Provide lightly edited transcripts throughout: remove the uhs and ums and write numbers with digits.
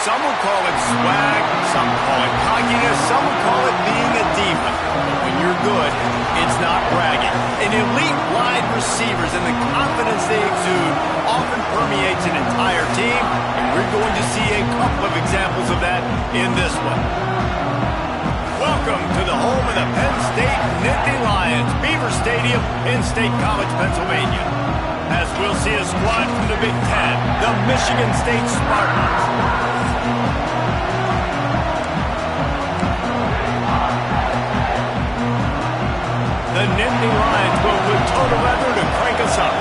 Some would call it swag, some call it cockiness, some would call it being a diva. But when you're good, it's not bragging. An elite wide receivers and the confidence they exude often permeates an entire team, and we're going to see a couple of examples of that in this one. Welcome to the home of the Penn State Nittany Lions, Beaver Stadium in State College, Pennsylvania. As we'll see a squad from the Big Ten, the Michigan State Spartans. The Nittany Lions go with total leather to crank us up.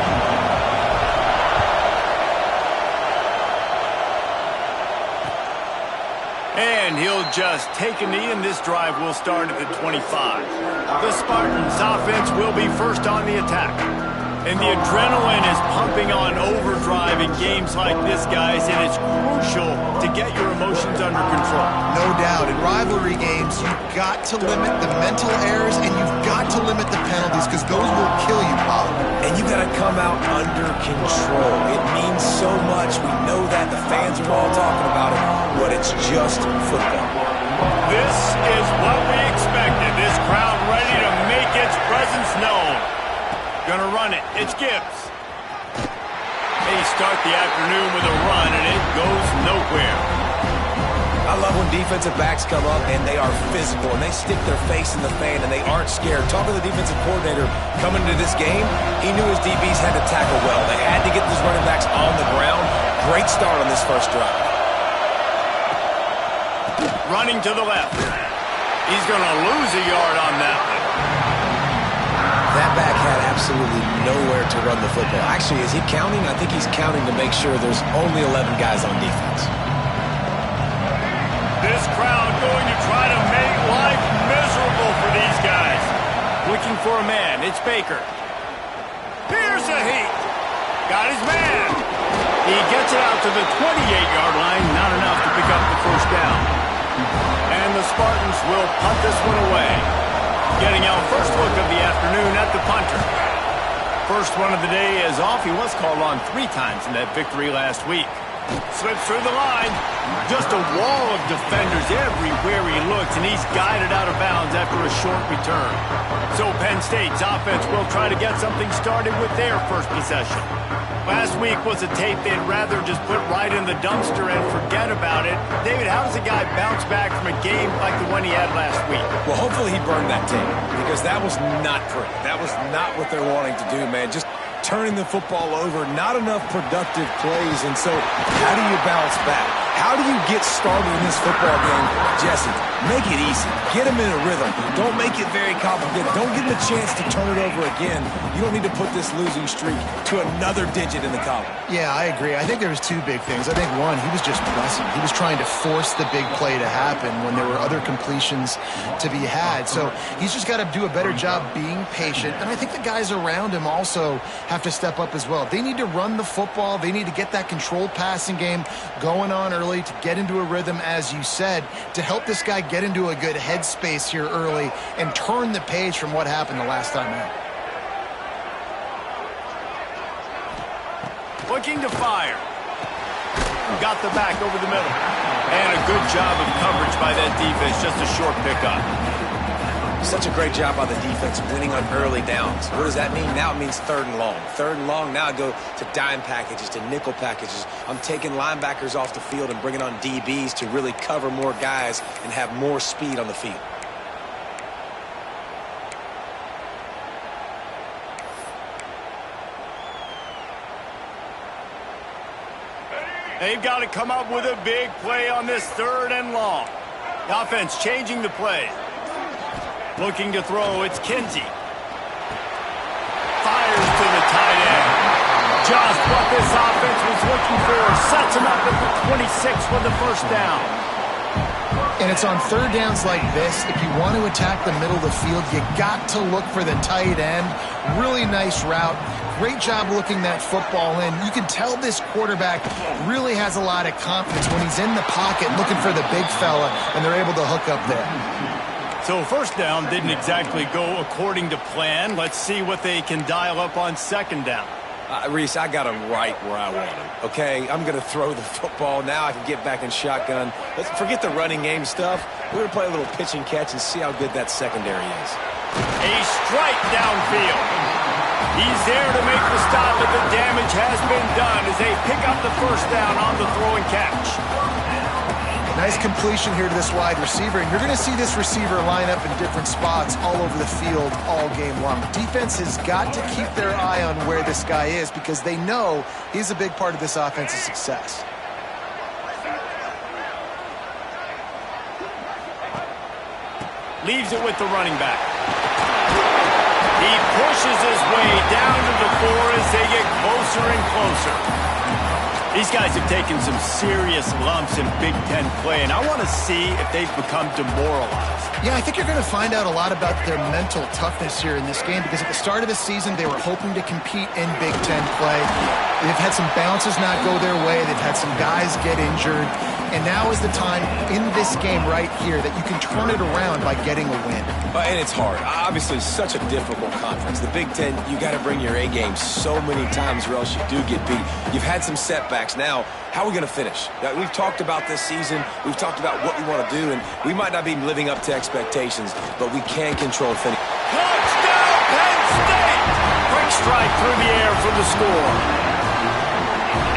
And he'll just take a knee, and this drive will start at the 25. The Spartans' offense will be first on the attack. And the adrenaline is pumping on overdrive in games like this, guys, and it's crucial to get your emotions under control. No doubt. In rivalry games, you've got to limit the mental errors, and you've got to limit the penalties, because those will kill you, Bob. And you got to come out under control. It means so much. We know that. The fans are all talking about it, but it's just football. This is what we expected. This crowd ready to make its presence known. Gonna run it. It's Gibbs. They start the afternoon with a run, and it goes nowhere. I love when defensive backs come up, and they are physical, and they stick their face in the fan, and they aren't scared. Talking to the defensive coordinator coming into this game, he knew his DBs had to tackle well. They had to get these running backs on the ground. Great start on this first drive. Running to the left. He's gonna lose a yard on that one. That back had absolutely nowhere to run the football. Actually, is he counting? I think he's counting to make sure there's only 11 guys on defense. This crowd going to try to make life miserable for these guys. Looking for a man. It's Baker. Here's a heat. Got his man. He gets it out to the 28-yard line. Not enough to pick up the first down. And the Spartans will punt this one away. Getting our first look of the afternoon at the punter. First one of the day is off. He was called on 3 times in that victory last week. Slips through the line. Just a wall of defenders everywhere he looks, and he's guided out of bounds after a short return. So Penn State's offense will try to get something started with their first possession. Last week was a tape they'd rather just put right in the dumpster and forget about it. David, how does a guy bounce back from a game like the one he had last week? Well, hopefully he burned that tape, because that was not pretty. That was not what they're wanting to do, man. Just turning the football over, not enough productive plays. And so how do you bounce back? How do you get started in this football game? Jesse, make it easy. Get him in a rhythm. Don't make it very complicated. Don't give him a chance to turn it over again. You don't need to put this losing streak to another digit in the column. Yeah, I agree. I think there was 2 big things. I think one, he was just pressing. He was trying to force the big play to happen when there were other completions to be had. So he's just got to do a better job being patient. And I think the guys around him also have to step up as well. They need to run the football. They need to get that controlled passing game going on early to get into a rhythm, as you said, to help this guy get into a good headspace here early and turn the page from what happened the last time out. Looking to fire. Got the back over the middle. And a good job of coverage by that defense. Just a short pickup. Such a great job by the defense winning on early downs. What does that mean? Now it means 3rd and long. 3rd and long, now I go to dime packages, to nickel packages. I'm taking linebackers off the field and bringing on DBs to really cover more guys and have more speed on the field. They've got to come up with a big play on this 3rd and long. The offense changing the play. Looking to throw, it's Kinsey. Fires to the tight end. Just what this offense was looking for. Sets him up at the 26 for the first down. And it's on 3rd downs like this. If you want to attack the middle of the field, you got to look for the tight end. Really nice route. Great job looking that football in. You can tell this quarterback really has a lot of confidence when he's in the pocket looking for the big fella, and they're able to hook up there. So first down didn't exactly go according to plan. Let's see what they can dial up on 2nd down. Reese, I got him right where I want him, okay? I'm going to throw the football. Now I can get back in shotgun. Let's forget the running game stuff. We're going to play a little pitch and catch and see how good that secondary is. A strike downfield. He's there to make the stop, but the damage has been done as they pick up the first down on the throw and catch. Nice completion here to this wide receiver, and you're going to see this receiver line up in different spots all over the field all game long. Defense has got to keep their eye on where this guy is because they know he's a big part of this offense's success. Leaves it with the running back. He pushes his way down to the 4 as they get closer and closer. These guys have taken some serious lumps in Big Ten play, and I want to see if they've become demoralized. Yeah, I think you're going to find out a lot about their mental toughness here in this game because at the start of the season, they were hoping to compete in Big Ten play. They've had some bounces not go their way. They've had some guys get injured. And now is the time in this game right here that you can turn it around by getting a win. And it's hard. Obviously, such a difficult conference. The Big Ten, you got to bring your A game so many times or else you do get beat. You've had some setbacks. Now, how are we going to finish? We've talked about this season. We've talked about what we want to do, and we might not be living up to expectations, but we can control finish. Touchdown, Penn State! Quick strike through the air for the score.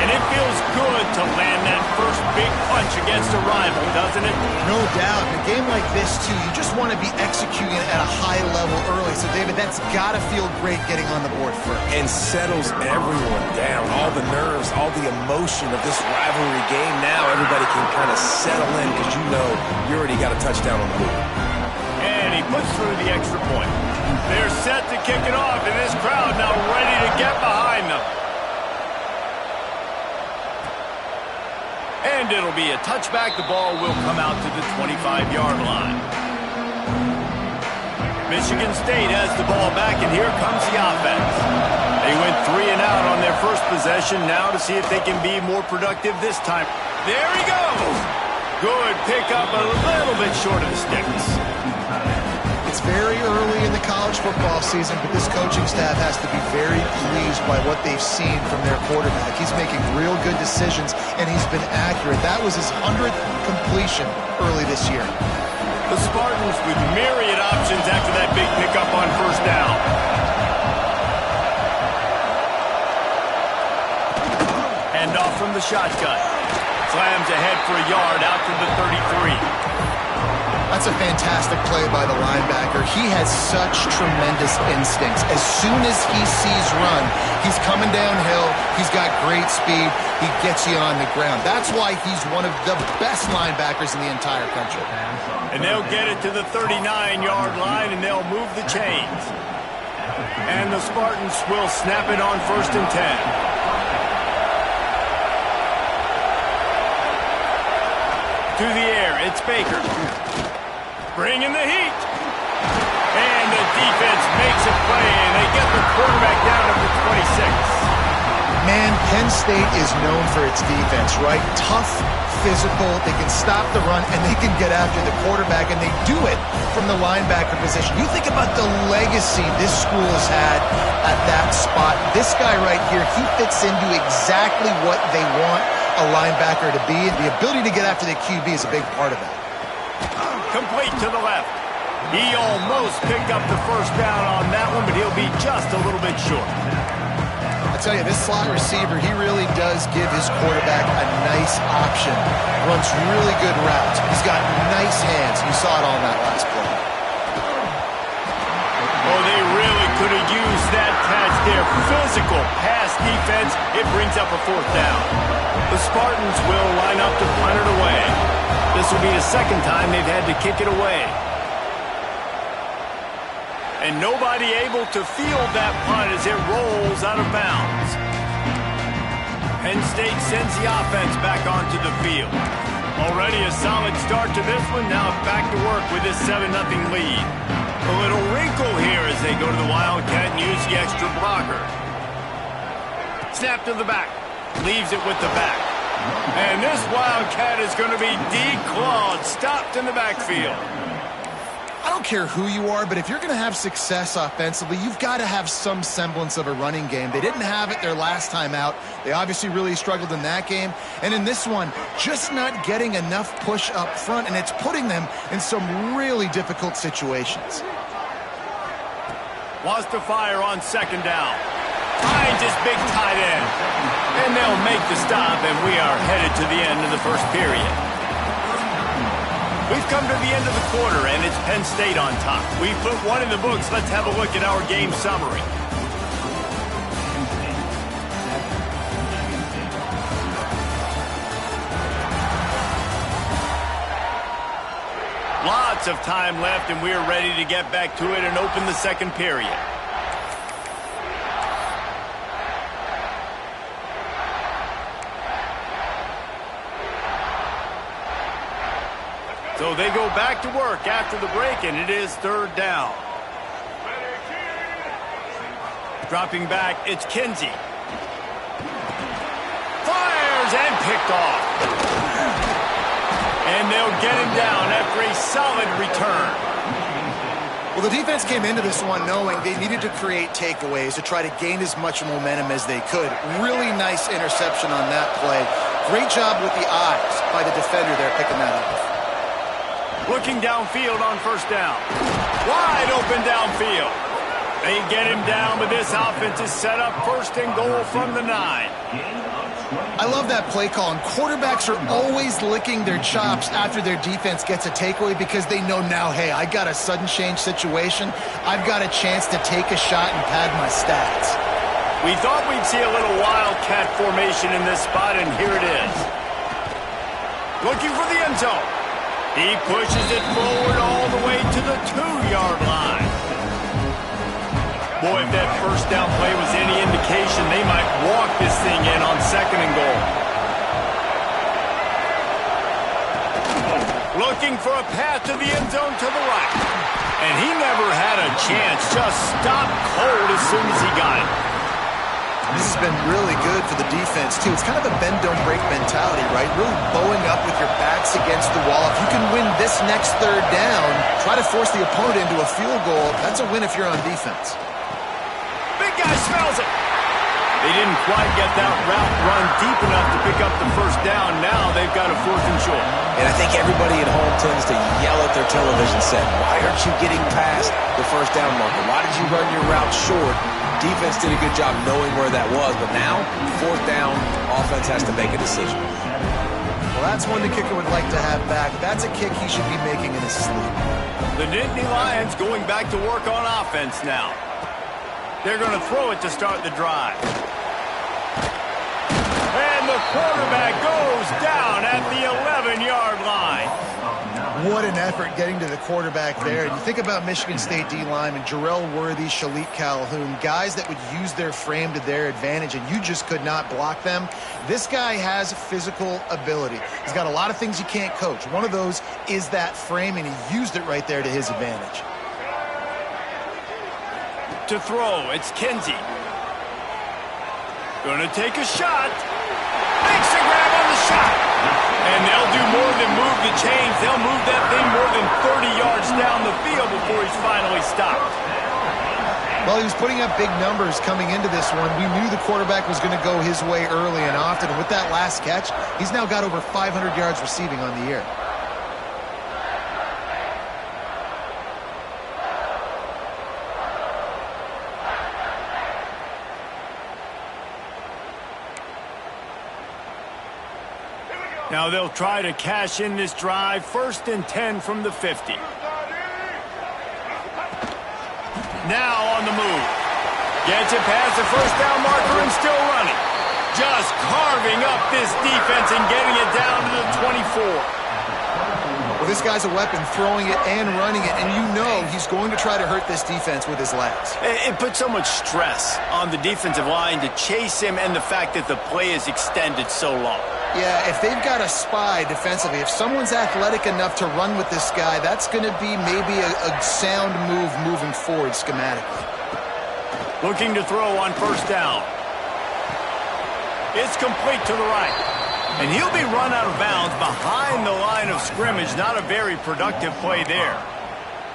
And it feels good to land that first big punch against a rival, doesn't it? No doubt. In a game like this, too, you just want to be executing at a high level early. So, David, that's got to feel great getting on the board first. And settles everyone down. All the nerves, all the emotion of this rivalry game. Now everybody can kind of settle in because you know you already got a touchdown on the board. And he puts through the extra point. They're set to kick it off, and this crowd now ready to get behind them. And it'll be a touchback. The ball will come out to the 25-yard line. Michigan State has the ball back, and here comes the offense. They went 3 and out on their first possession. Now to see if they can be more productive this time. There he goes. Good pickup, a little bit short of the sticks. It's very early in the college football season, but this coaching staff has to be very pleased by what they've seen from their quarterback. He's making real good decisions, and he's been accurate. That was his 100th completion early this year. The Spartans with myriad options after that big pickup on first down. Hand off from the shotgun. Slams ahead for a yard out to the 33. That's a fantastic play by the linebacker. He has such tremendous instincts. As soon as he sees run, he's coming downhill. He's got great speed. He gets you on the ground. That's why he's one of the best linebackers in the entire country. And they'll get it to the 39-yard line, and they'll move the chains. And the Spartans will snap it on 1st and 10. To the air, it's Baker. Bringing the heat. And the defense makes a play, and they get the quarterback down to the 26. Man, Penn State is known for its defense, right? Tough, physical, they can stop the run, and they can get after the quarterback, and they do it from the linebacker position. You think about the legacy this school has had at that spot. This guy right here, he fits into exactly what they want a linebacker to be, and the ability to get after the QB is a big part of that. Complete to the left. He almost picked up the first down on that one, but he'll be just a little bit short. I tell you, this slot receiver, he really does give his quarterback a nice option. Runs really good routes. He's got nice hands. You saw it all in that last play. Oh, they really could have used that catch there. Physical pass defense. It brings up a 4th down. The Spartans will line up to punt it away. This will be the second time they've had to kick it away. And nobody able to field that punt as it rolls out of bounds. Penn State sends the offense back onto the field. Already a solid start to this one. Now back to work with this 7-0 lead. A little wrinkle here as they go to the Wildcat and use the extra blocker. Snap to the back. Leaves it with the back. And this Wildcat is going to be declawed, stopped in the backfield. I don't don't care who you are, but if you're going to have success offensively, you've got to have some semblance of a running game. They didn't have it their last time out. They obviously really struggled in that game. And in this one, just not getting enough push up front, and it's putting them in some really difficult situations. Wants to fire on second down. Finds his big tight end. And they'll make the stop, and we are headed to the end of the first period. We've come to the end of the quarter, and it's Penn State on top. We've put one in the books. Let's have a look at our game summary. Lots of time left, and we're ready to get back to it and open the second period. So they go back to work after the break, and it is third down. Dropping back, it's Kinsey. Fires and picked off. And they'll get him down after a solid return. Well, the defense came into this one knowing they needed to create takeaways to try to gain as much momentum as they could. Really nice interception on that play. Great job with the eyes by the defender there picking that up. Looking downfield on first down. Wide open downfield. They get him down, but this offense is set up first and goal from the 9. I love that play call, and quarterbacks are always licking their chops after their defense gets a takeaway because they know now, hey, I got a sudden change situation. I've got a chance to take a shot and pad my stats. We thought we'd see a little wildcat formation in this spot, and here it is. Looking for the end zone. He pushes it forward all the way to the 2-yard line. Boy, if that first down play was any indication, they might walk this thing in on second and goal. Looking for a path to the end zone to the right. And he never had a chance. Just stopped cold as soon as he got it. This has been really good for the defense, too. It's kind of a bend-don't-break mentality, right? Really bowing up with your backs against the wall. If you can win this next third down, try to force the opponent into a field goal. That's a win if you're on defense. Big guy smells it. They didn't quite get that route run deep enough to pick up the first down. Now they've got a 4th and short. And I think everybody at home tends to yell at their television set, why aren't you getting past the first down marker? Why did you run your route short? Defense did a good job knowing where that was, but now, 4th down, offense has to make a decision. Well, that's one the kicker would like to have back. That's a kick he should be making in his sleep. The Nittany Lions going back to work on offense now. They're going to throw it to start the drive. And the quarterback goes down at the 11-yard line. What an effort getting to the quarterback there. And you think about Michigan State D-linemen, Jarrell Worthy, Shalik Calhoun, guys that would use their frame to their advantage, and you just could not block them. This guy has physical ability. He's got a lot of things you can't coach. One of those is that frame, and he used it right there to his advantage. To throw, it's Kinsey. Gonna take a shot. Makes a grab on the shot. And they'll do more than move the chains. They'll move that thing more than 30 yards down the field before he's finally stopped. Well, he was putting up big numbers coming into this one. We knew the quarterback was going to go his way early and often. And with that last catch, he's now got over 500 yards receiving on the year. Now they'll try to cash in this drive. 1st and 10 from the 50. Now on the move. Gets it past the first down marker and still running. Just carving up this defense and getting it down to the 24. Well, this guy's a weapon, throwing it and running it, and you know he's going to try to hurt this defense with his legs. It puts so much stress on the defensive line to chase him, and the fact that the play is extended so long. Yeah, if they've got a spy defensively, if someone's athletic enough to run with this guy, that's going to be maybe a sound move moving forward schematically. Looking to throw on first down. It's complete to the right. And he'll be run out of bounds behind the line of scrimmage. Not a very productive play there.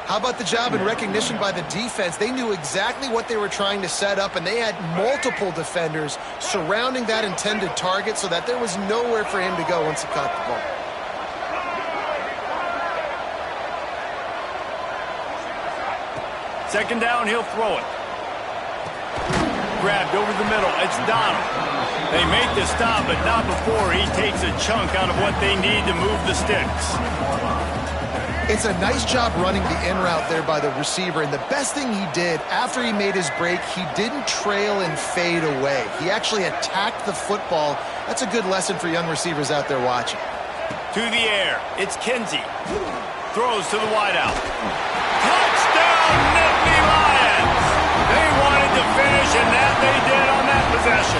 How about the job and recognition by the defense? They knew exactly what they were trying to set up, and they had multiple defenders surrounding that intended target so that there was nowhere for him to go once he caught the ball. Second down, he'll throw it. Grabbed over the middle. It's Donald. They make the stop, but not before he takes a chunk out of what they need to move the sticks. It's a nice job running the in route there by the receiver, and the best thing he did after he made his break, he didn't trail and fade away. He actually attacked the football. That's a good lesson for young receivers out there watching. To the air, it's Kinsey. Throws to the wideout. Touchdown, Nittany Lions! They wanted to finish, and that they did on that possession.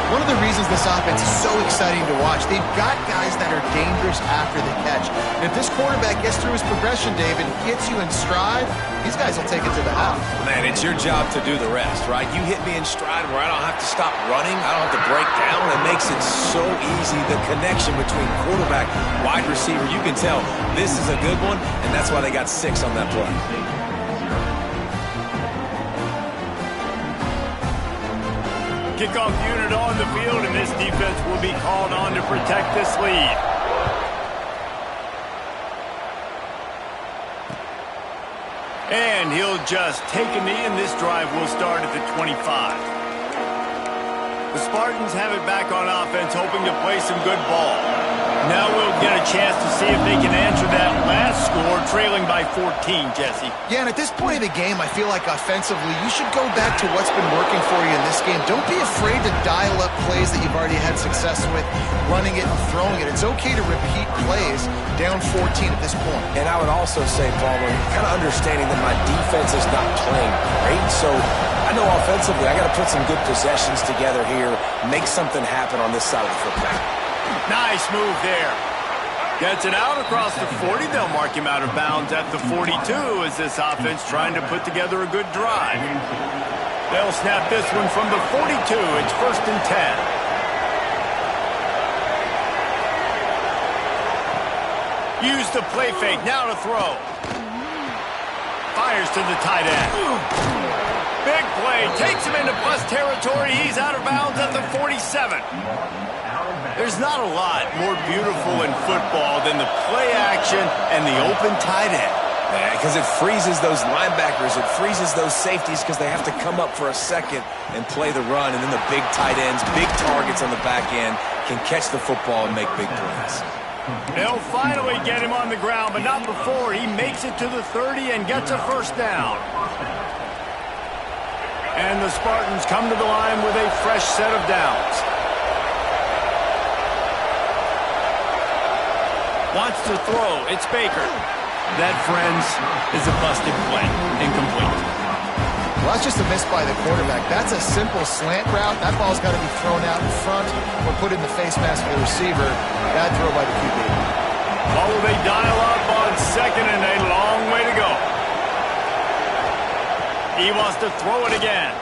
One of the reasons this offense is so exciting to watch, they've got guys that are dangerous after the catch. And if this quarterback gets through his progression, David, gets you in stride, these guys will take it to the house. Man, it's your job to do the rest, right? You hit me in stride where I don't have to stop running. I don't have to break down. It makes it so easy. The connection between quarterback, wide receiver, you can tell this is a good one, and that's why they got 6 on that play. Kickoff unit on the field, and this defense will be called on to protect this lead. And he'll just take a knee, and this drive will start at the 25. The Spartans have it back on offense, hoping to play some good ball. Now we'll get a chance to see if they can answer that last score, trailing by 14, Jesse. Yeah, and at this point of the game, I feel like offensively, you should go back to what's been working for you in this game. Don't be afraid to dial up plays that you've already had success with, running it and throwing it. It's okay to repeat plays down 14 at this point. And I would also say, Palmer, kind of understanding that my defense is not playing great, so I know offensively I got to put some good possessions together here, make something happen on this side of the football. Nice move there. Gets it out across the 40. They'll mark him out of bounds at the 42 as this offense trying to put together a good drive. They'll snap this one from the 42. It's 1st and 10. Use the play fake. Now to throw. Fires to the tight end. Big play. Takes him into bus territory. He's out of bounds at the 47. There's not a lot more beautiful in football than the play action and the open tight end. Because it freezes those linebackers, it freezes those safeties because they have to come up for a second and play the run, and then the big tight ends, big targets on the back end can catch the football and make big plays. They'll finally get him on the ground, but not before he makes it to the 30 and gets a 1st down. And the Spartans come to the line with a fresh set of downs. Wants to throw. It's Baker. That, friends, is a busted play. Incomplete. Well, that's just a miss by the quarterback. That's a simple slant route. That ball's got to be thrown out in front or put in the face mask of the receiver. Bad throw by the QB. Oh, they dial up on 2nd and a long way to go. He wants to throw it again.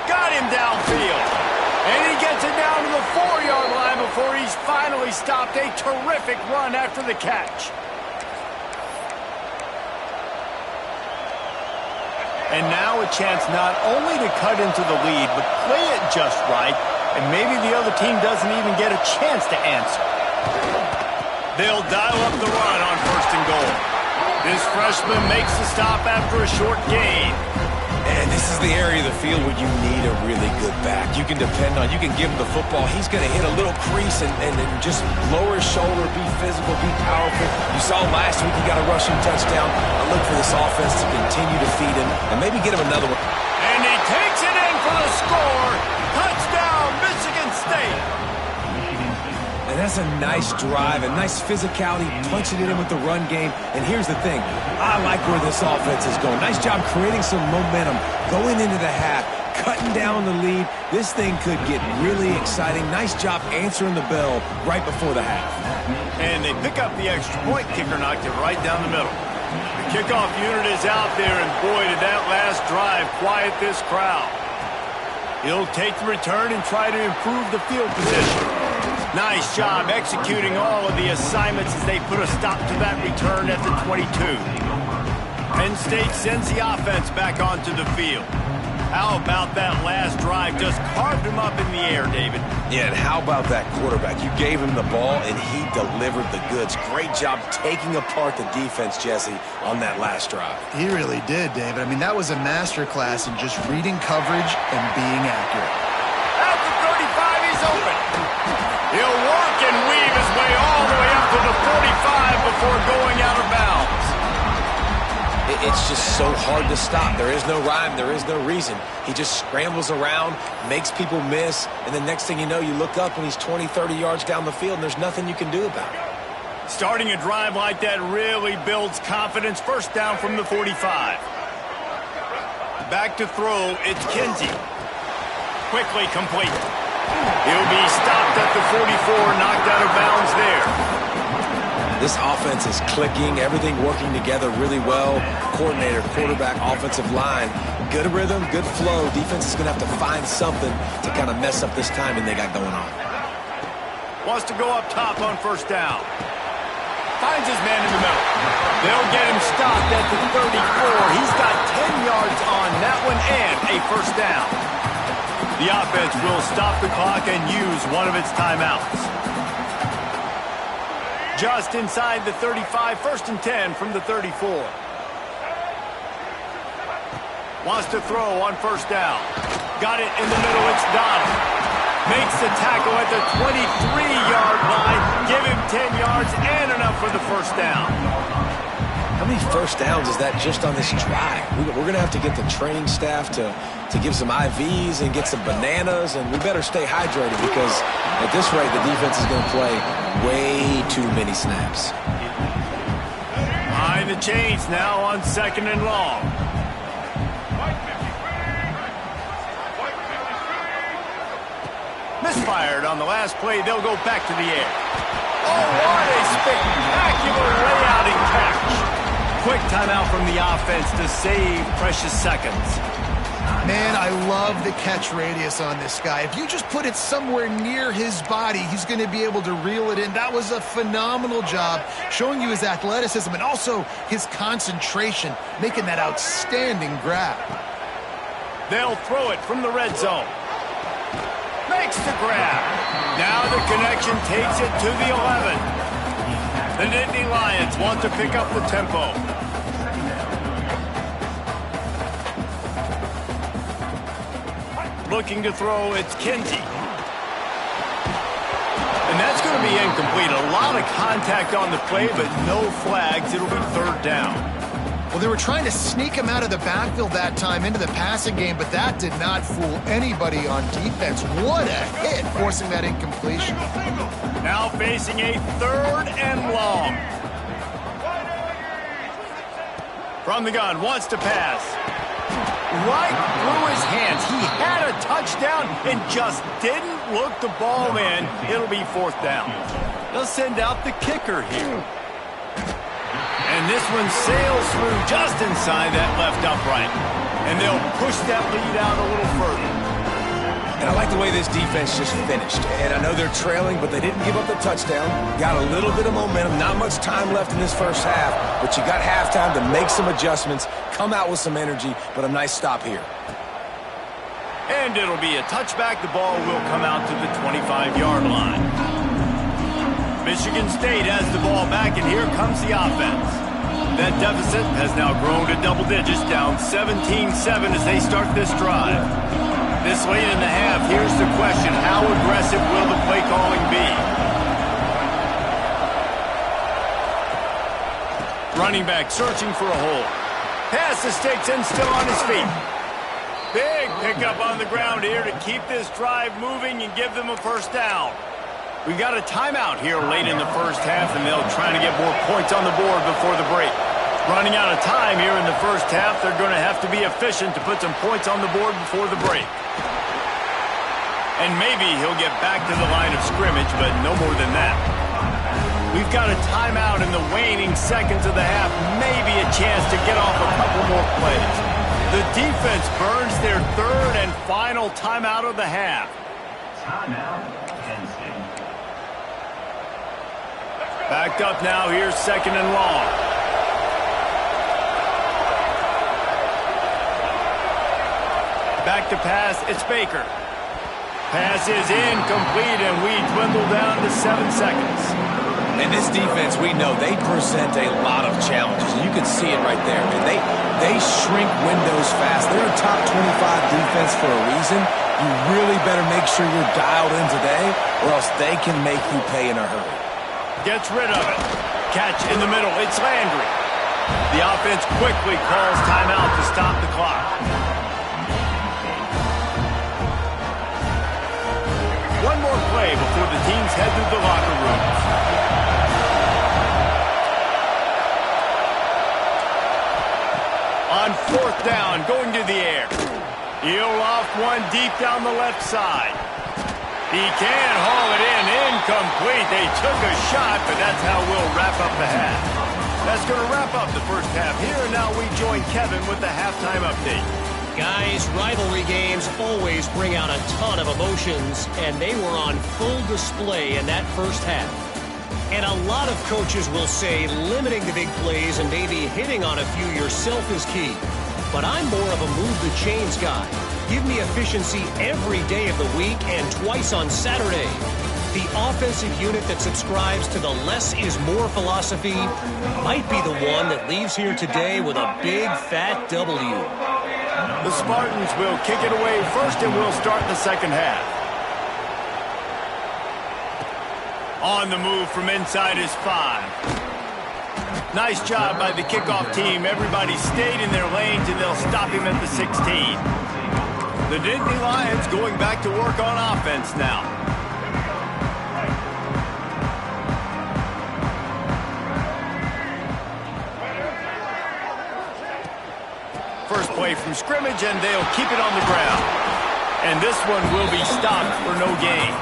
Got him downfield. And he gets it down to the 4-yard line before he's finally stopped. A terrific run after the catch. And now a chance not only to cut into the lead, but play it just right, and maybe the other team doesn't even get a chance to answer. They'll dial up the run on 1st and goal. This freshman makes the stop after a short gain. And this is the area of the field where you need a really good back. You can depend on, you can give him the football. He's going to hit a little crease and just lower his shoulder, be physical, be powerful. You saw last week he got a rushing touchdown. I look for this offense to continue to feed him and maybe get him another one. And he takes it in for the score. Touchdown, Michigan State. And that's a nice drive, a nice physicality, punching it in with the run game. And here's the thing, I like where this offense is going. Nice job creating some momentum, going into the half, cutting down the lead. This thing could get really exciting. Nice job answering the bell right before the half. And they pick up the extra point. Kicker knocked it right down the middle. The kickoff unit is out there, and boy, did that last drive quiet this crowd. He'll take the return and try to improve the field position. Nice job executing all of the assignments as they put a stop to that return at the 22. Penn State sends the offense back onto the field. How about that last drive? Just carved him up in the air, David. Yeah, and how about that quarterback? You gave him the ball, and he delivered the goods. Great job taking apart the defense, Jesse, on that last drive. He really did, David. I mean, that was a masterclass in just reading coverage and being accurate. At the 35, he's open. He'll work and weave his way all the way up to the 45 before going out of bounds. It's just so hard to stop. There is no rhyme. There is no reason. He just scrambles around, makes people miss, and the next thing you know, you look up and he's 20, 30 yards down the field, and there's nothing you can do about it. Starting a drive like that really builds confidence. First down from the 45. Back to throw. It's Kinsey. Quickly complete. He'll be stopped at the 44, knocked out of bounds there. This offense is clicking, everything working together really well. Coordinator, quarterback, offensive line, good rhythm, good flow. Defense is going to have to find something to kind of mess up this timing they got going on. Wants to go up top on first down. Finds his man in the middle. They'll get him stopped at the 34. He's got 10 yards on that one and a first down. The offense will stop the clock and use one of its timeouts. Just inside the 35, first and 10 from the 34. Wants to throw on first down. Got it in the middle, it's Donald. Makes the tackle at the 23-yard line. Give him 10 yards and enough for the first down. How many first downs is that just on this drive? We're going to have to get the training staff to give some IVs and get some bananas, and we better stay hydrated because at this rate, the defense is going to play way too many snaps. Behind the chains now on second and long. Misfired on the last play. They'll go back to the air. Oh, what a spectacular layout and catch. Quick timeout from the offense to save precious seconds. Man, I love the catch radius on this guy. If you just put it somewhere near his body, he's going to be able to reel it in. That was a phenomenal job, showing you his athleticism and also his concentration, making that outstanding grab. They'll throw it from the red zone. Makes the grab. Now the connection takes it to the 11. The Nittany Lions want to pick up the tempo. Looking to throw, it's Kinsey. And that's going to be incomplete. A lot of contact on the play, but no flags. It'll be third down. Well, they were trying to sneak him out of the backfield that time into the passing game, but that did not fool anybody on defense. What a hit, forcing that incompletion. Now facing a third and long. From the gun, wants to pass. Right through his hands. He had a touchdown and just didn't look the ball in. It'll be fourth down. They'll send out the kicker here. And this one sails through just inside that left upright. And they'll push that lead out a little further. And I like the way this defense just finished. And I know they're trailing, but they didn't give up the touchdown. Got a little bit of momentum. Not much time left in this first half, but you got halftime to make some adjustments, come out with some energy, but a nice stop here. And it'll be a touchback. The ball will come out to the 25-yard line. Michigan State has the ball back, and here comes the offense. That deficit has now grown to double digits, down 17-7 as they start this drive. This late in the half, here's the question: how aggressive will the play calling be? Running back searching for a hole. Pass the sticks and still on his feet. Big pickup on the ground here to keep this drive moving and give them a first down. We've got a timeout here late in the first half, and they'll try to get more points on the board before the break. Running out of time here in the first half, they're going to have to be efficient to put some points on the board before the break. And maybe he'll get back to the line of scrimmage, but no more than that. We've got a timeout in the waning seconds of the half, maybe a chance to get off a couple more plays. The defense burns their third and final timeout of the half. Backed up now. Here's 2nd and long. Back to pass. It's Baker. Pass is incomplete, and we dwindle down to 7 seconds. And this defense, we know, they present a lot of challenges. You can see it right there. Man. They shrink windows fast. They're a top 25 defense for a reason. You really better make sure you're dialed in today, or else they can make you pay in a hurry. Gets rid of it. Catch in the middle. It's Landry. The offense quickly calls timeout to stop the clock. One more play before the teams head to the locker rooms. On 4th down, going to the air. He'll loft one deep down the left side. He can haul it in. Incomplete. They took a shot, but that's how we'll wrap up the half. That's going to wrap up the first half here. And now we join Kevin with the halftime update. Guys, rivalry games always bring out a ton of emotions, and they were on full display in that first half. And a lot of coaches will say limiting the big plays and maybe hitting on a few yourself is key. But I'm more of a move-the-chains guy. Give me efficiency every day of the week and twice on Saturday. The offensive unit that subscribes to the less is more philosophy might be the one that leaves here today with a big, fat W. The Spartans will kick it away first, and we'll start the second half. On the move from inside is 5. Nice job by the kickoff team. Everybody stayed in their lanes, and they'll stop him at the 16. The Nittany Lions going back to work on offense now. First play from scrimmage, and they'll keep it on the ground. And this one will be stopped for no gain.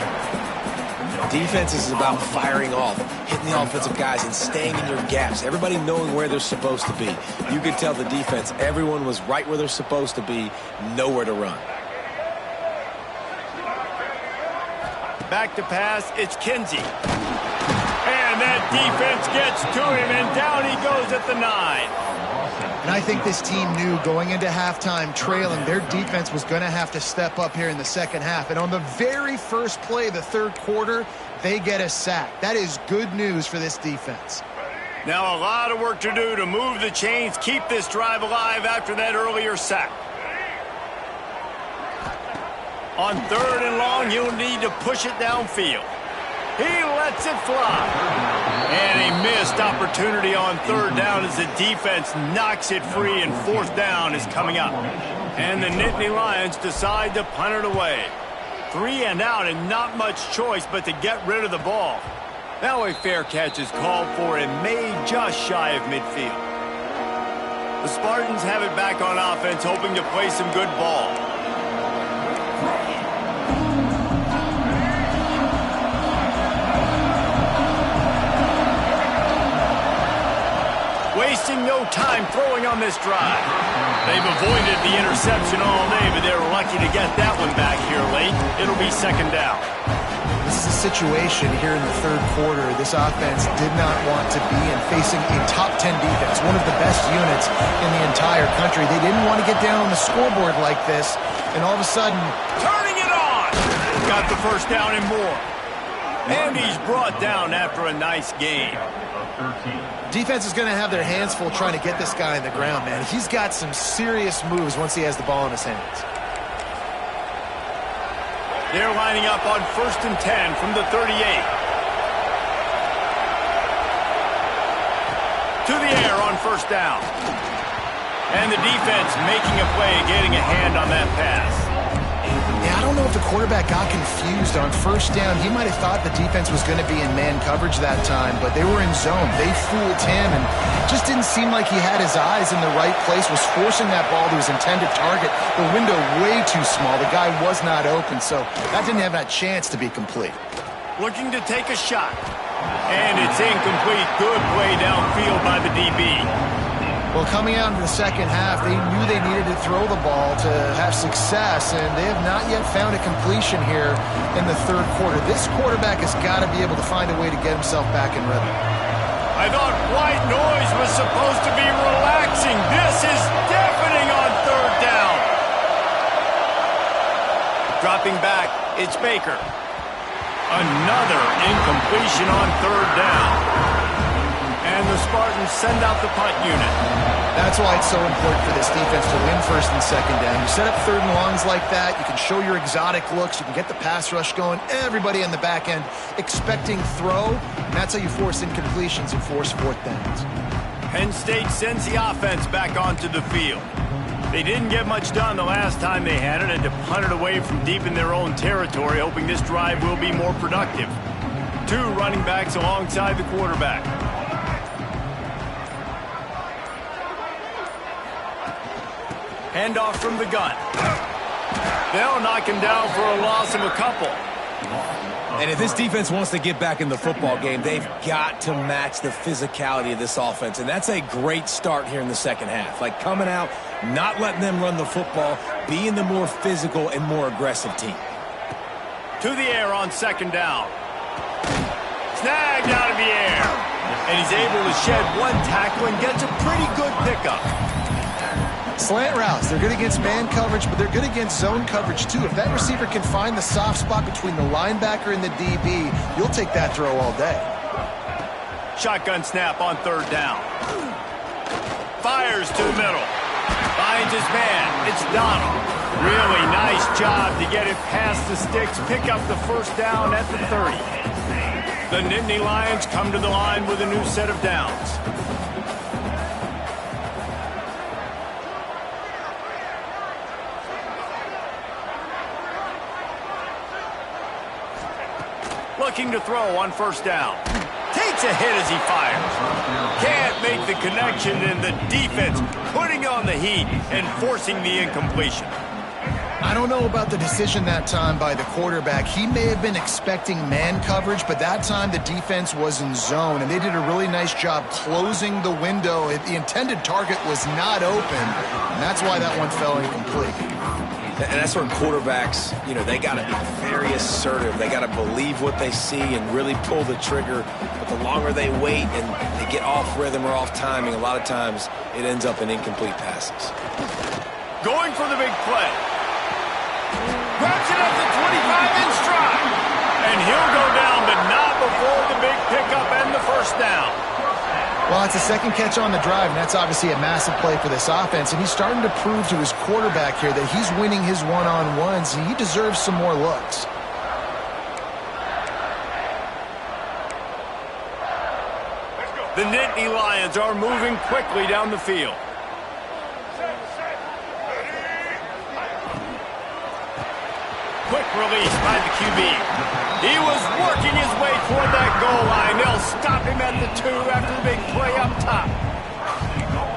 Defense is about firing off, hitting the offensive guys, and staying in your gaps. Everybody knowing where they're supposed to be. You could tell the defense, everyone was right where they're supposed to be, nowhere to run. Back to pass, it's Kinsey. And that defense gets to him, and down he goes at the 9. And I think this team knew going into halftime trailing, their defense was going to have to step up here in the second half. And on the very first play of the third quarter, they get a sack. That is good news for this defense. Now a lot of work to do to move the chains, keep this drive alive after that earlier sack. On 3rd and long, he'll need to push it downfield. He lets it fly. And a missed opportunity on 3rd down as the defense knocks it free, and 4th down is coming up. And the Nittany Lions decide to punt it away. 3 and out, and not much choice but to get rid of the ball. Now a fair catch is called for and made just shy of midfield. The Spartans have it back on offense, hoping to play some good ball. Wasting no time throwing on this drive. They've avoided the interception all day, but they're lucky to get that one back here late. It'll be 2nd down. This is a situation here in the third quarter this offense did not want to be in, facing a top 10 defense, one of the best units in the entire country. They didn't want to get down on the scoreboard like this, and all of a sudden, turning it on! Got the first down and more. And he's brought down after a nice game. Defense is going to have their hands full trying to get this guy on the ground, man. He's got some serious moves once he has the ball in his hands. They're lining up on 1st and 10 from the 38. To the air on 1st down. And the defense making a play, getting a hand on that pass. Yeah, I don't know if the quarterback got confused on 1st down. He might have thought the defense was going to be in man coverage that time, but they were in zone. They fooled him, and it just didn't seem like he had his eyes in the right place, was forcing that ball to his intended target. The window way too small. The guy was not open, so that didn't have that chance to be complete. Looking to take a shot. And it's incomplete. Good play downfield by the DB. Well, coming out into the second half, they knew they needed to throw the ball to have success, and they have not yet found a completion here in the third quarter. This quarterback has got to be able to find a way to get himself back in rhythm. I thought white noise was supposed to be relaxing. This is deafening on third down. Dropping back, it's Baker. Another incompletion on third down. And the Spartans send out the punt unit. That's why it's so important for this defense to win first and second down. You set up third and longs like that. You can show your exotic looks. You can get the pass rush going. Everybody on the back end expecting throw. And that's how you force incompletions and force fourth downs. Penn State sends the offense back onto the field. They didn't get much done the last time they had it and to punt it away from deep in their own territory, hoping this drive will be more productive. Two running backs alongside the quarterback. Handoff from the gun. They'll knock him down for a loss of a couple. And if this defense wants to get back in the football game, they've got to match the physicality of this offense. And that's a great start here in the second half. Like coming out, not letting them run the football, being the more physical and more aggressive team. To the air on second down. Snagged out of the air. And he's able to shed one tackle and gets a pretty good pickup. Slant routes, they're good against man coverage, but they're good against zone coverage too. If that receiver can find the soft spot between the linebacker and the DB, you'll take that throw all day. Shotgun snap on third down. Fires to the middle. Finds his man. It's Donald. Really nice job to get it past the sticks, pick up the first down at the 30. The Nittany Lions come to the line with a new set of downs. Looking to throw on first down. Takes a hit as he fires. Can't make the connection, and the defense putting on the heat and forcing the incompletion. I don't know about the decision that time by the quarterback. He may have been expecting man coverage, but that time the defense was in zone, and they did a really nice job closing the window. The intended target was not open, and that's why that one fell incomplete. And that's where quarterbacks, they got to be very assertive. They got to believe what they see and really pull the trigger. But the longer they wait and they get off rhythm or off timing, a lot of times it ends up in incomplete passes. Going for the big play. Grabs it at the 25 in stride. And he'll go down, but not before the big pickup and the first down. Well, it's a second catch on the drive, and that's obviously a massive play for this offense. And he's starting to prove to his quarterback here that he's winning his one-on-ones, and he deserves some more looks. The Nittany Lions are moving quickly down the field. Quick release by the QB. He was working his way toward that goal line. They'll stop him at the 2 after the big play up top.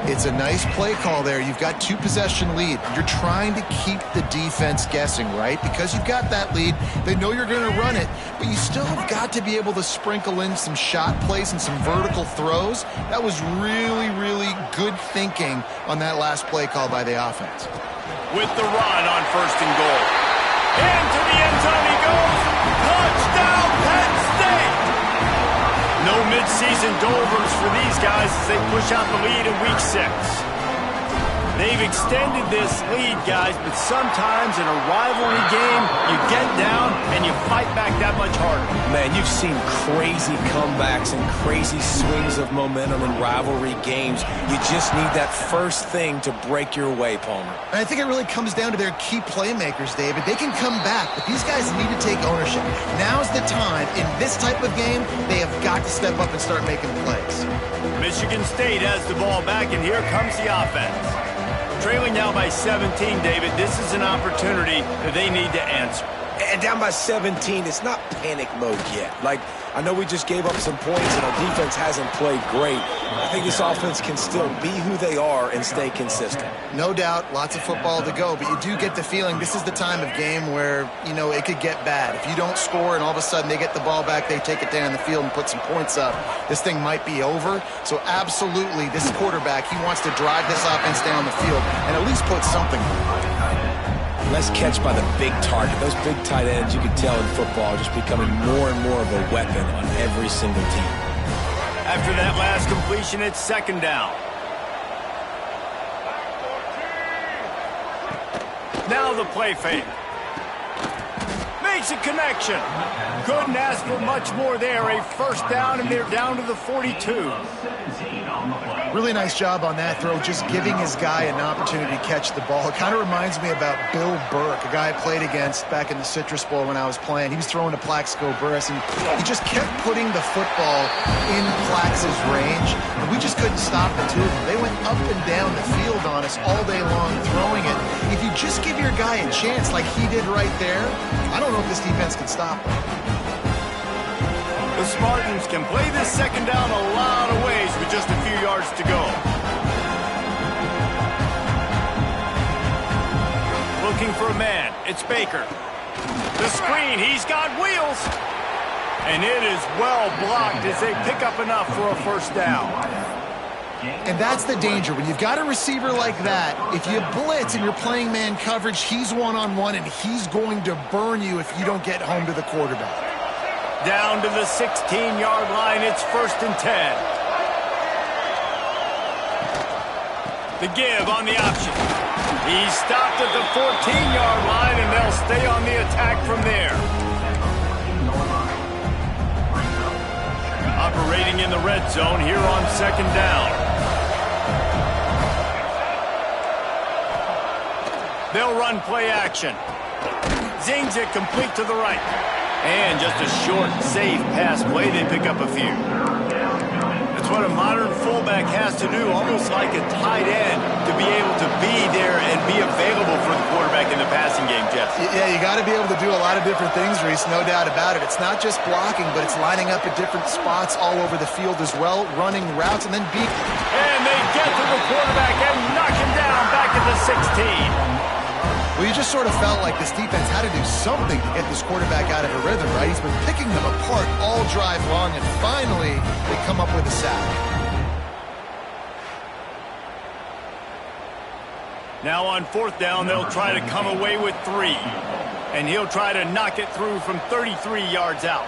It's a nice play call there. You've got 2-possession lead. You're trying to keep the defense guessing, right? Because you've got that lead. They know you're going to run it, but you still have got to be able to sprinkle in some shot plays and some vertical throws. That was really, really good thinking on that last play call by the offense. With the run on first and goal. Into the end zone he goes. Touchdown, Penn State! No midseason doldrums for these guys as they push out the lead in week 6. They've extended this lead, guys, but sometimes in a rivalry game, you get down and you fight back that much harder. Man, you've seen crazy comebacks and crazy swings of momentum in rivalry games. You just need that first thing to break your way, Palmer. And I think it really comes down to their key playmakers, David. They can come back, but these guys need to take ownership. Now's the time. In this type of game, they have got to step up and start making plays. Michigan State has the ball back, and here comes the offense. Trailing now by 17, David. This is an opportunity that they need to answer. And down by 17, it's not panic mode yet. Like, I know we just gave up some points and our defense hasn't played great. I think this offense can still be who they are and stay consistent. No doubt, lots of football to go, but you do get the feeling this is the time of game where, it could get bad. If you don't score and all of a sudden they get the ball back, they take it down the field and put some points up, this thing might be over. So absolutely, this quarterback, he wants to drive this offense down the field and at least put something on it. Less catch by the big target. Those big tight ends, you can tell in football, are just becoming more and more of a weapon on every single team. After that last completion, it's second down. Now the play fake. Makes a connection. Couldn't ask for much more there. A first down, and they're down to the 42. Really nice job on that throw, just giving his guy an opportunity to catch the ball. It kind of reminds me about Bill Burke, a guy I played against back in the Citrus Bowl when I was playing. He was throwing to Plaxico Burress, and he just kept putting the football in Plax's range, and we just couldn't stop the two of them. They went up and down the field on us all day long throwing it. If you just give your guy a chance like he did right there, I don't know if this defense can stop him. The Spartans can play this second down a lot of ways with just a few yards to go. Looking for a man. It's Baker. The screen. He's got wheels. And it is well blocked as they pick up enough for a first down. And that's the danger. When you've got a receiver like that, if you blitz and you're playing man coverage, he's one-on-one, and he's going to burn you if you don't get home to the quarterback. Down to the 16-yard line, it's 1st and 10. The give on the option. He's stopped at the 14-yard line, and they'll stay on the attack from there. Operating in the red zone here on second down. They'll run play action. Zings it complete to the right. And just a short, safe pass play, they pick up a few. That's what a modern fullback has to do, almost like a tight end, to be able to be there and be available for the quarterback in the passing game, Jeff. Yeah, you got to be able to do a lot of different things, Reese, no doubt about it. It's not just blocking, but it's lining up at different spots all over the field as well, running routes, and then beat. And they get to the quarterback and knock him down back at the 16. Well, you just sort of felt like this defense had to do something to get this quarterback out of a rhythm, right? He's been picking them apart all drive long, and finally they come up with a sack. Now on 4th down, they'll try to come away with 3. And he'll try to knock it through from 33 yards out.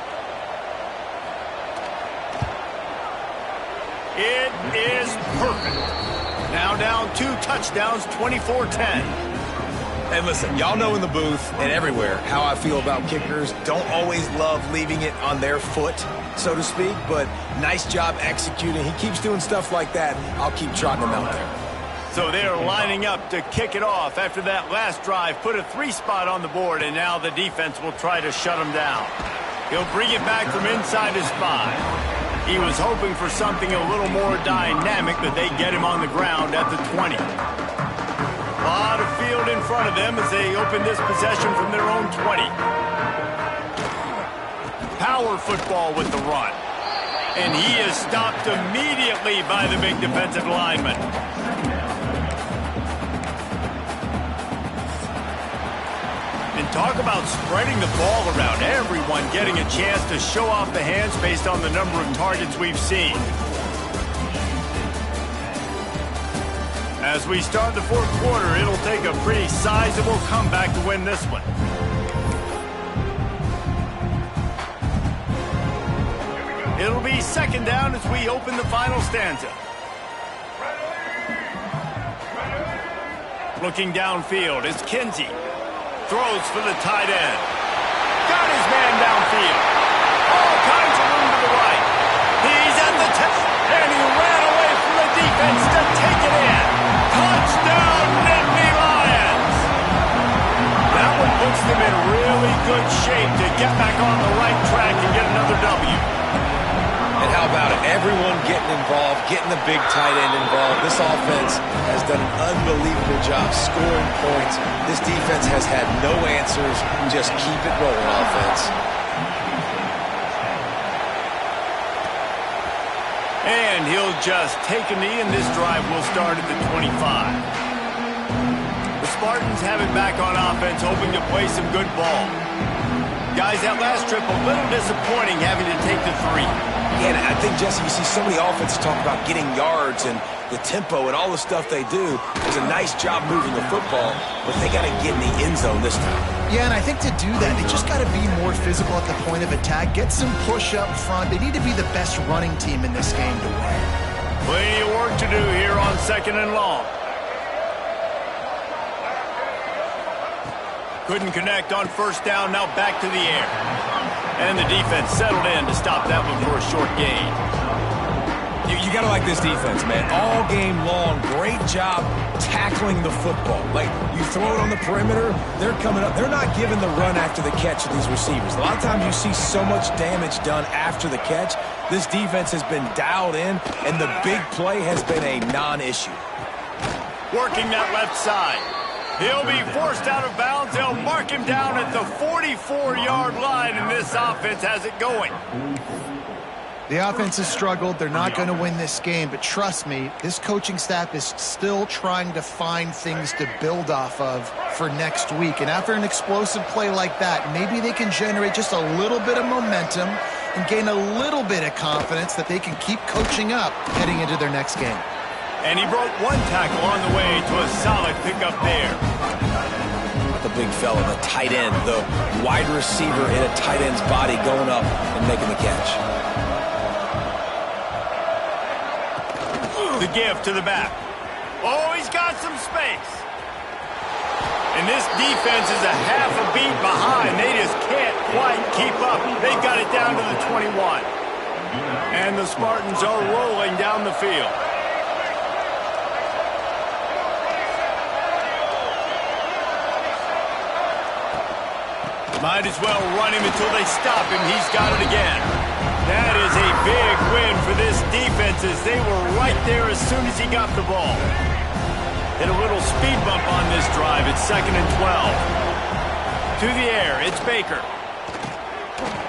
It is perfect. Now down 2 touchdowns, 24-10. And listen, y'all know in the booth and everywhere how I feel about kickers. Don't always love leaving it on their foot, so to speak, but nice job executing. He keeps doing stuff like that. I'll keep trotting him out there. So they're lining up to kick it off after that last drive. Put a 3 spot on the board, and now the defense will try to shut him down. He'll bring it back from inside his 5. He was hoping for something a little more dynamic, but they get him on the ground at the 20. A lot of field in front of them as they open this possession from their own 20. Power football with the run. And he is stopped immediately by the big defensive lineman. And talk about spreading the ball around. Everyone getting a chance to show off the hands based on the number of targets we've seen. As we start the 4th quarter, it'll take a pretty sizable comeback to win this one. It'll be second down as we open the final stanza. Looking downfield, it's Kinsey. Throws for the tight end. Got his man downfield. All kinds of room to the right. He's at the 10, and he ran away from the defense to take it in. Touchdown, Nittany Lions! That one puts them in really good shape to get back on the right track and get another W. And how about it? Everyone getting involved, getting the big tight end involved. This offense has done an unbelievable job scoring points. This defense has had no answers. Just keep it rolling, offense. And he'll just take a knee, and this drive will start at the 25. The Spartans have it back on offense, hoping to play some good ball. Guys, that last trip, a little disappointing having to take the 3. Yeah, and I think, Jesse, you see so many offenses talk about getting yards and the tempo and all the stuff they do. It's a nice job moving the football, but they got to get in the end zone this time. Yeah, and I think to do that, they just got to be more physical at the point of attack, get some push up front. They need to be the best running team in this game to win. Plenty of work to do here on 2nd and long. Couldn't connect on 1st down, now back to the air. And the defense settled in to stop that one for a short gain. You got to like this defense, man. All game long, great job tackling the football. Like, you throw it on the perimeter, they're coming up. They're not giving the run after the catch to these receivers. A lot of times you see so much damage done after the catch. This defense has been dialed in, and the big play has been a non-issue. Working that left side. He'll be forced out of bounds. They'll mark him down at the 44-yard line, and this offense has it going. The offense has struggled. They're not going to win this game, but trust me, this coaching staff is still trying to find things to build off of for next week. And after an explosive play like that, maybe they can generate just a little bit of momentum and gain a little bit of confidence that they can keep coaching up heading into their next game. And he broke one tackle on the way to a solid pickup there. The big fella, the tight end, the wide receiver in a tight end's body going up and making the catch. The give to the back. Oh, he's got some space. And this defense is a half a beat behind. They just can't quite keep up. They've got it down to the 21. And the Spartans are rolling down the field. Might as well run him until they stop him. He's got it again. That is a big win for this defense as they were right there as soon as he got the ball. Hit a little speed bump on this drive. It's 2nd and 12. To the air, it's Baker.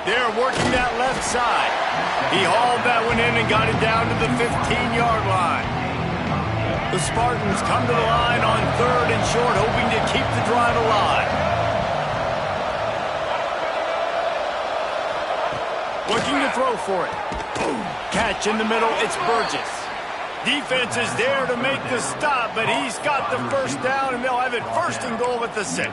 They're working that left side. He hauled that one in and got it down to the 15-yard line. The Spartans come to the line on 3rd and short, hoping to keep the drive alive. Looking to throw for it. Catch in the middle, it's Burgess. Defense is there to make the stop, but he's got the 1st down, and they'll have it 1st and goal at the 6.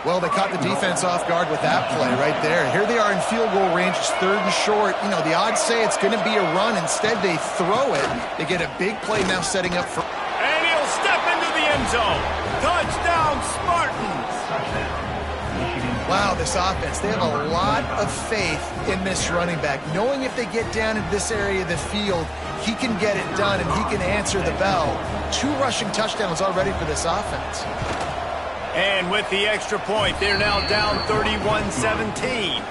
Well, they caught the defense off guard with that play right there. Here they are in field goal range. It's 3rd and short. You know, the odds say it's going to be a run. Instead, they throw it. They get a big play now setting up for... And he'll step into the end zone. Touchdown, Spartans. Wow, this offense, they have a lot of faith in this running back, knowing if they get down into this area of the field, he can get it done and he can answer the bell. 2 rushing touchdowns already for this offense. And with the extra point, they're now down 31-17.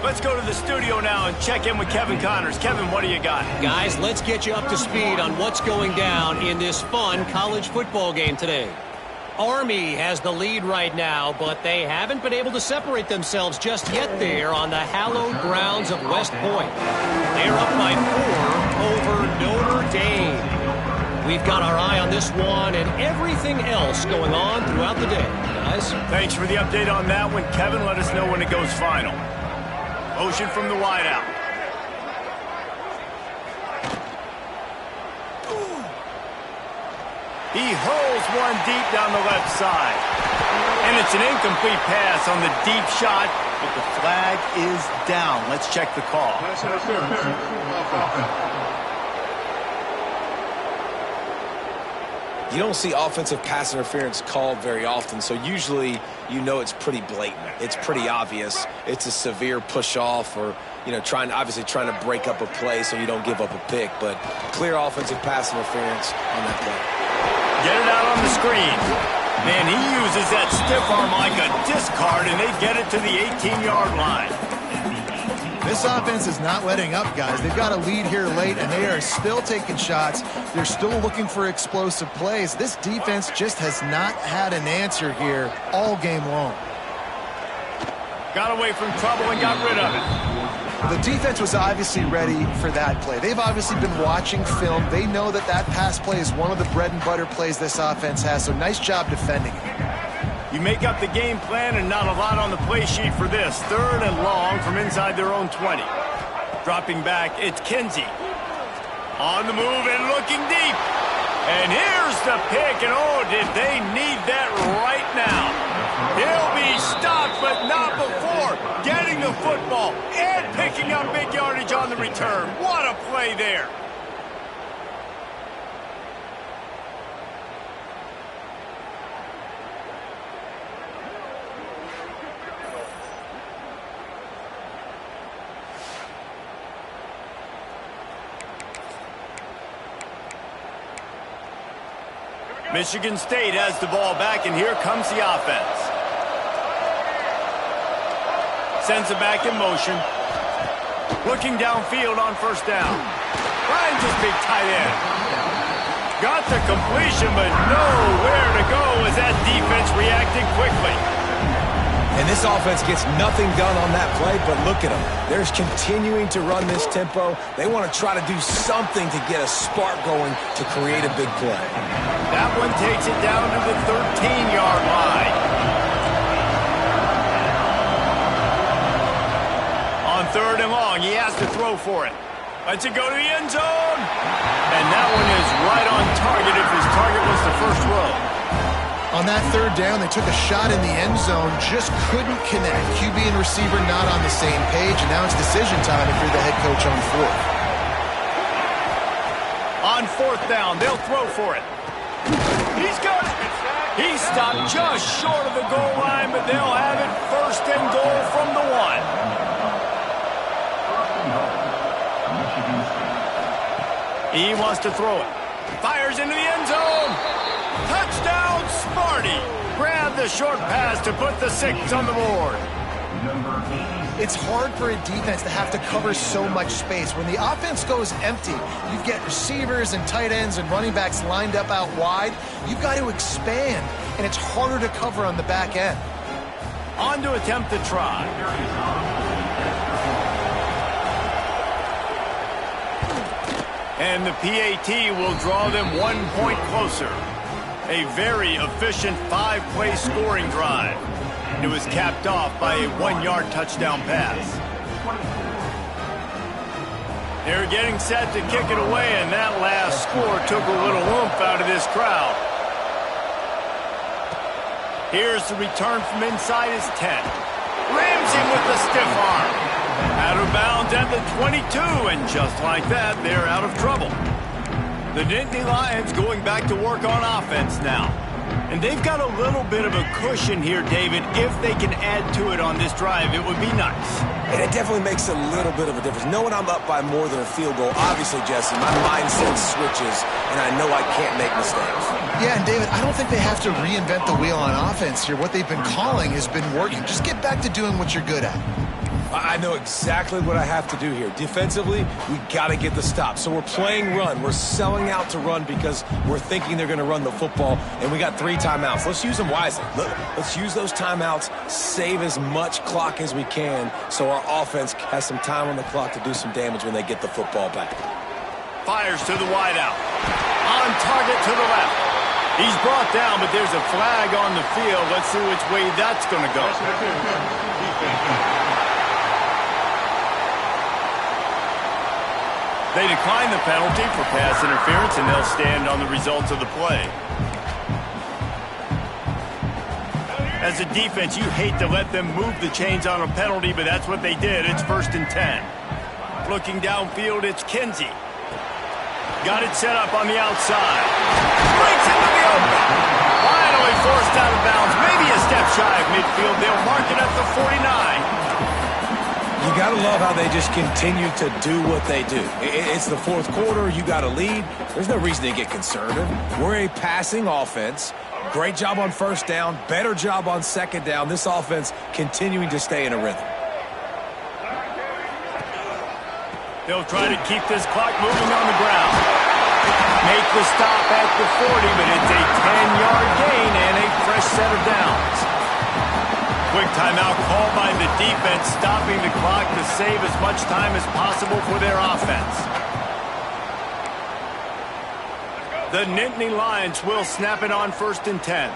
Let's go to the studio now and check in with Kevin Connors. Kevin, what do you got? Guys, let's get you up to speed on what's going down in this fun college football game today. Army has the lead right now, but they haven't been able to separate themselves just yet there on the hallowed grounds of West Point. They're up by 4 over Notre Dame. We've got our eye on this one and everything else going on throughout the day, guys. Thanks for the update on that one, Kevin. Let us know when it goes final. Motion from the wideout. He hurls one deep down the left side. And it's an incomplete pass on the deep shot, but the flag is down. Let's check the call. You don't see offensive pass interference called very often, so usually you know it's pretty blatant. It's pretty obvious. It's a severe push-off or, you know, obviously trying to break up a play so you don't give up a pick, but clear offensive pass interference on that play. Get it out on the screen. Man, he uses that stiff arm like a discard, and they get it to the 18-yard line. This offense is not letting up, guys. They've got a lead here late, and they are still taking shots. They're still looking for explosive plays. This defense just has not had an answer here all game long. Got away from trouble and got rid of it. The defense was obviously ready for that play. They've obviously been watching film. They know that that pass play is one of the bread and butter plays this offense has, so nice job defending it. You make up the game plan and not a lot on the play sheet for this. 3rd and long from inside their own 20. Dropping back, it's Kinsey. On the move and looking deep. And here's the pick, and oh, did they need that right now. He'll be stopped, but not before getting the football and picking up big yardage on the return. What a play there. Michigan State has the ball back, and here comes the offense. Sends it back in motion. Looking downfield on 1st down. Finds his big tight end. Got the completion, but nowhere to go as that defense reacted quickly. And this offense gets nothing done on that play, but look at them. They're continuing to run this tempo. They want to try to do something to get a spark going to create a big play. That one takes it down to the 13-yard line. On 3rd and long, he has to throw for it. Lets it go to the end zone. And that one is right on target if his target was the first row. On that 3rd down, they took a shot in the end zone, just couldn't connect. QB and receiver not on the same page, and now it's decision time if you're the head coach on 4th. On 4th down, they'll throw for it. He's got it. He stopped just short of the goal line, but they'll have it 1st and goal from the 1. He wants to throw it. Fires into the end zone. Touchdown, Smarty. Grab the short pass to put the 6 on the board. It's hard for a defense to have to cover so much space. When the offense goes empty, you get receivers and tight ends and running backs lined up out wide. You've got to expand, and it's harder to cover on the back end. On to attempt the try. And the PAT will draw them 1 point closer. A very efficient 5-play scoring drive. It was capped off by a 1-yard touchdown pass. They're getting set to kick it away, and that last score took a little oomph out of this crowd. Here's the return from inside his 10. Rams him with the stiff arm. Out of bounds at the 22, and just like that, they're out of trouble. The Nittany Lions going back to work on offense now. And they've got a little bit of a cushion here, David. If they can add to it on this drive, it would be nice. And it definitely makes a little bit of a difference. Knowing I'm up by more than a field goal, obviously, Jesse, my mindset switches, and I know I can't make mistakes. Yeah, and David, I don't think they have to reinvent the wheel on offense here. What they've been calling has been working. Just get back to doing what you're good at. I know exactly what I have to do here. Defensively, we got to get the stop. So we're playing run. We're selling out to run because we're thinking they're going to run the football, and we got 3 timeouts. Let's use them wisely. Let's use those timeouts, save as much clock as we can so our offense has some time on the clock to do some damage when they get the football back. Fires to the wideout. On target to the left. He's brought down, but there's a flag on the field. Let's see which way that's going to go. They decline the penalty for pass interference, and they'll stand on the results of the play. As a defense, you hate to let them move the chains on a penalty, but that's what they did. It's 1st and 10. Looking downfield, it's Kinsey. Got it set up on the outside. Breaks into the open. Finally forced out of bounds. Maybe a step shy of midfield. They'll mark it at the 49. You got to love how they just continue to do what they do. It's the 4th quarter. You got a lead. There's no reason to get conservative. We're a passing offense. Great job on 1st down. Better job on 2nd down. This offense continuing to stay in a rhythm. They'll try to keep this clock moving on the ground. Make the stop at the 40, but it's a 10-yard gain and a fresh set of downs. Quick timeout called by the defense, stopping the clock to save as much time as possible for their offense. The Nittany Lions will snap it on 1st and 10.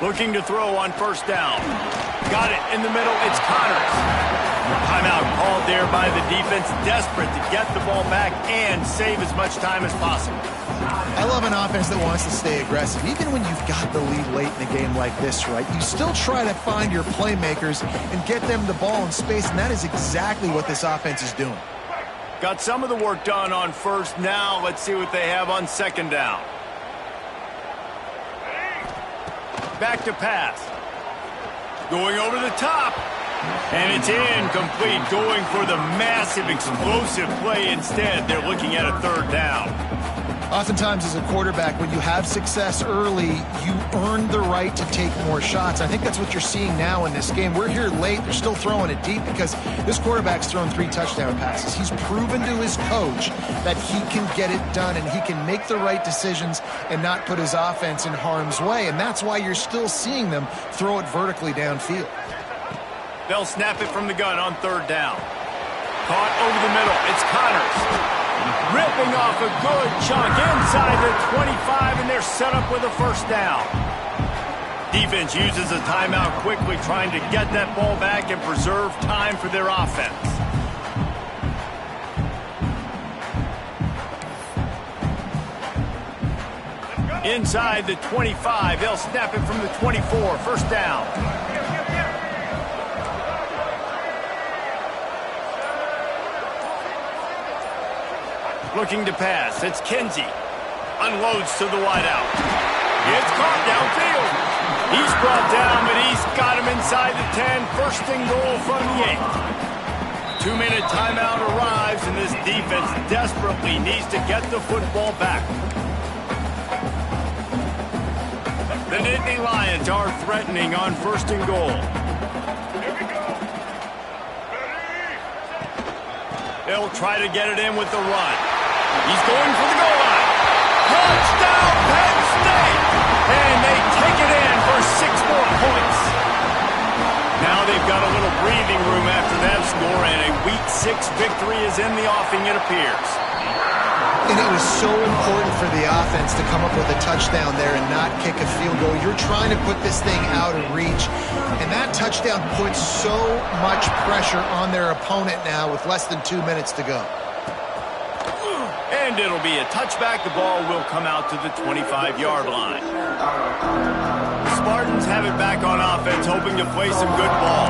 Looking to throw on first down. Got it in the middle. It's Connors. Timeout called there by the defense, desperate to get the ball back and save as much time as possible. I love an offense that wants to stay aggressive. Even when you've got the lead late in a game like this, right, you still try to find your playmakers and get them the ball in space, and that is exactly what this offense is doing. Got some of the work done on first. Now let's see what they have on second down. Back to pass. Going over the top. And it's incomplete. Going for the massive, explosive play instead. They're looking at a third down. Oftentimes as a quarterback, when you have success early, you earn the right to take more shots. I think that's what you're seeing now in this game. We're here late. They're still throwing it deep because this quarterback's thrown 3 touchdown passes. He's proven to his coach that he can get it done and he can make the right decisions and not put his offense in harm's way. And that's why you're still seeing them throw it vertically downfield. They'll snap it from the gun on third down. Caught over the middle. It's Connors. Ripping off a good chunk inside the 25, and they're set up with a first down. Defense uses a timeout quickly, trying to get that ball back and preserve time for their offense. Inside the 25, they'll snap it from the 24, first down. Looking to pass. It's Kinsey. Unloads to the wideout. It's caught downfield. He's brought down, but he's got him inside the 10. First and goal from the 8. 2-minute timeout arrives, and this defense desperately needs to get the football back. The Nittany Lions are threatening on first and goal. They'll try to get it in with the run. He's going for the goal line. Touchdown, Penn State! And they take it in for 6 more points. Now they've got a little breathing room after that score, and a Week 6 victory is in the offing, it appears. And it was so important for the offense to come up with a touchdown there and not kick a field goal. You're trying to put this thing out of reach, and that touchdown puts so much pressure on their opponent now with less than 2 minutes to go. And it'll be a touchback. The ball will come out to the 25-yard line. The Spartans have it back on offense, hoping to play some good ball.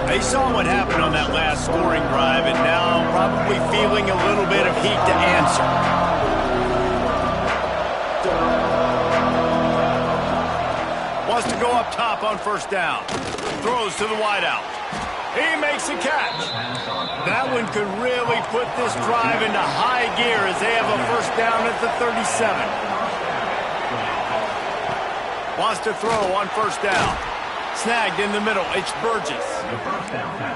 They saw what happened on that last scoring drive, and now probably feeling a little bit of heat to answer. Wants to go up top on first down. Throws to the wideout. He makes a catch. That one could really put this drive into high gear as they have a first down at the 37. Wants to throw on first down. Snagged in the middle. It's Burgess.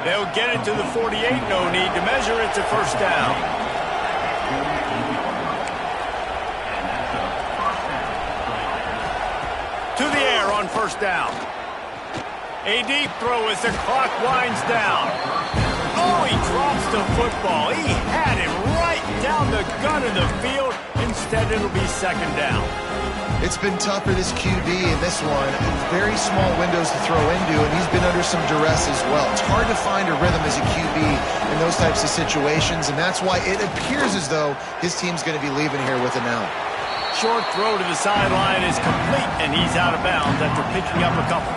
They'll get it to the 48. No need to measure. It's a first down. To the air on first down. A deep throw as the clock winds down. Oh, he drops the football. He had him right down the gun of the field. Instead, it'll be second down. It's been tough for this QB in this one. Very small windows to throw into, and he's been under some duress as well. It's hard to find a rhythm as a QB in those types of situations, and that's why it appears as though his team's going to be leaving here with an out. Short throw to the sideline is complete, and he's out of bounds after picking up a couple.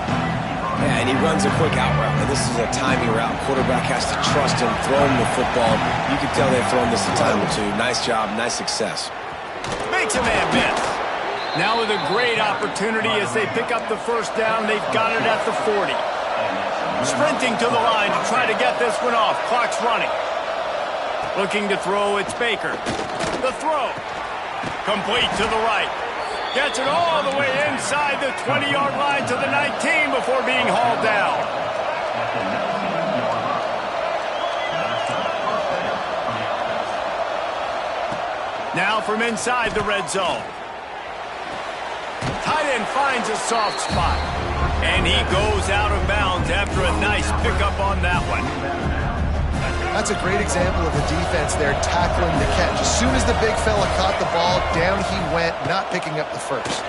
Yeah, and he runs a quick out route. Now, this is a timing route. Quarterback has to trust him, throw him the football. You can tell they've thrown this a time or two. Nice job, nice success. Makes a man miss. Now with a great opportunity as they pick up the first down. They've got it at the 40. Sprinting to the line to try to get this one off. Clock's running. Looking to throw, it's Baker. The throw. Complete to the right. Gets it all the way inside the 20-yard line to the 19 before being hauled down. Now from inside the red zone. Tight end finds a soft spot. And he goes out of bounds after a nice pickup on that one. That's a great example of the defense there tackling the catch. As soon as the big fella caught the ball, down he went, not picking up the first.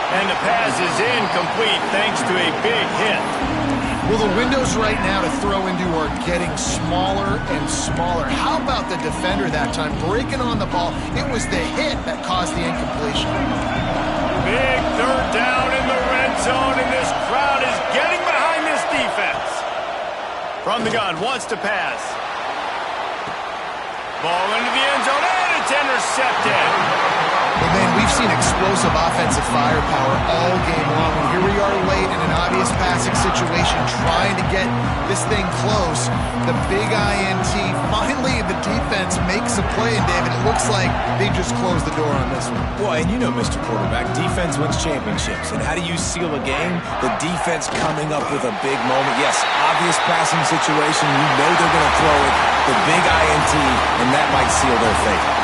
And the pass is incomplete thanks to a big hit. Well, the windows right now to throw into are getting smaller and smaller. How about the defender that time breaking on the ball? It was the hit that caused the incompletion. Big third down in the red zone, and this crowd is getting behind this defense. From the gun, wants to pass. Ball into the end zone, and it's intercepted. Well, man, we've seen explosive offensive firepower all game long. And here we are late in an obvious passing situation trying to get this thing close. The big INT, finally the defense makes a play. And, David, it looks like they just closed the door on this one. Well, and you know, Mr. Quarterback, defense wins championships. And how do you seal a game? The defense coming up with a big moment. Yes, obvious passing situation. You know they're going to throw it. The big INT, and that might seal their fate.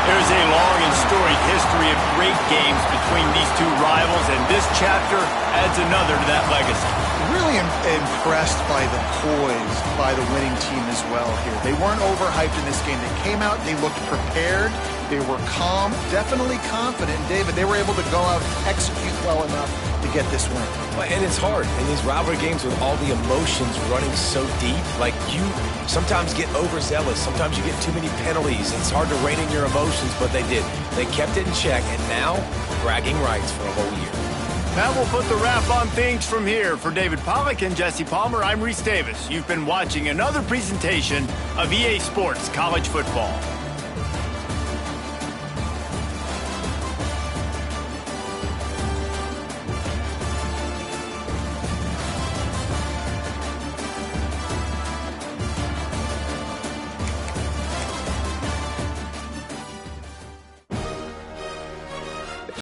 There's a long and storied history of great games between these two rivals, and this chapter adds another to that legacy. Really impressed by the poise by the winning team as well here. They weren't overhyped in this game. They came out, they looked prepared, they were calm, definitely confident. And David, they were able to go out and execute well enough to get this win. And it's hard in these rivalry games with all the emotions running so deep. Like, you sometimes get overzealous. Sometimes you get too many penalties. It's hard to rein in your emotions, but they did. They kept it in check, and now bragging rights for a whole year. That will put the wrap on things from here. For David Pollack and Jesse Palmer, I'm Reese Davis. You've been watching another presentation of EA Sports College Football.